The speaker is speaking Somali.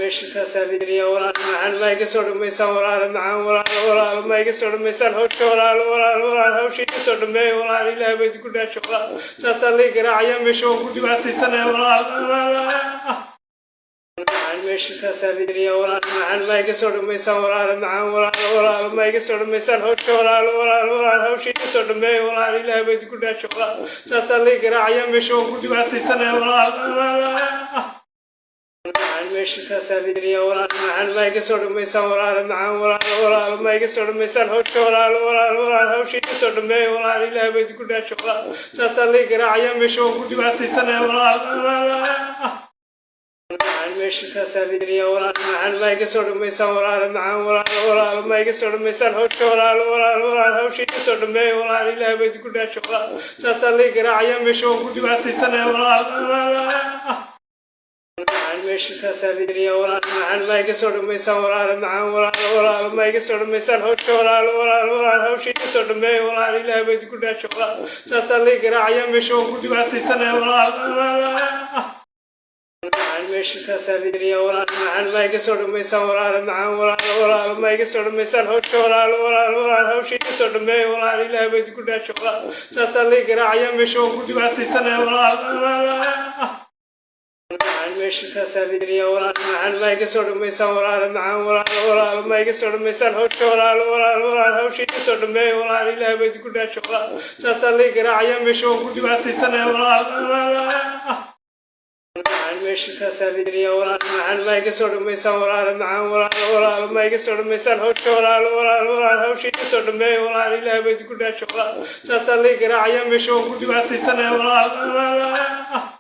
meesha saasaaliya walaal macaan ma iga soo dhamaysan walaal macaan walaal ma iga soo dhamaysan hawsha walaal hawsha iga soo dhameey walaal ilaahay bay ku dhaasho walaal saasaaliya garaacaya meesha oo ku dhibaataysanay walaal meesha saasaaliya walaal macaan ma iga soo dhamaysan walaal macaan walaal ma iga soo dhamaysan hawsha walaal hawsha iga soo dhameey walaal ilaahay bay ku dhaasho walaal saasaaliya garaacaya meesha oo ku dhibaataysanay walaal meesha saasaaliya walaal macaan ma iga soo dhamaysan walaal macaan walaal ma iga soo dhamaysan hawsha walaal hawsha iga soo dhameey walaal ilaahay bay ku dhaasho walaal saasaaliya garaacaya meesha oo ku dhibaataysanay walaal meesha saasaaliya walaal macaan ma iga soo dhamaysan walaal macaan walaal ma iga soo dhamaysan hawsha walaal hawsha iga soo dhameey walaal ilaahay bay ku dhaasho walaal saasaaliya garaacaya meesha oo ku dhibaataysanay walaal meesha saasaaliya walaal macaan ma iga soo dhamaysan walaal macaan walaal ma iga soo dhamaysan hawsha walaal hawsha iga soo dhameey walaal ilaahay bay ku dhaasho walaal saasaaliya garaacaya meesha oo ku dhibaataysanay walaal meesha saasaaliya walaal macaan ma iga soo dhamaysan walaal macaan walaal ma iga soo dhamaysan hawsha walaal hawsha iga soo dhameey walaal ilaahay bay ku dhaasho walaal saasaaliya garaacaya meesha oo ku dhibaataysanay walaal meesha saasaaliya walaal macaan ma iga soo dhamaysan walaal macaan walaal ma iga soo dhamaysan hawsha walaal hawsha iga soo dhameey walaal ilaahay bay ku dhaasho walaal saasaaliya garaacaya meesha oo ku dhibaataysanay walaal meesha saasaaliya walaal macaan ma iga soo dhamaysan walaal macaan walaal ma iga soo dhamaysan hawsha walaal hawsha iga soo dhameey walaal ilaahay bay ku dhaasho walaal saasaaliya garaacaya meesha oo ku dhibaataysanay walaal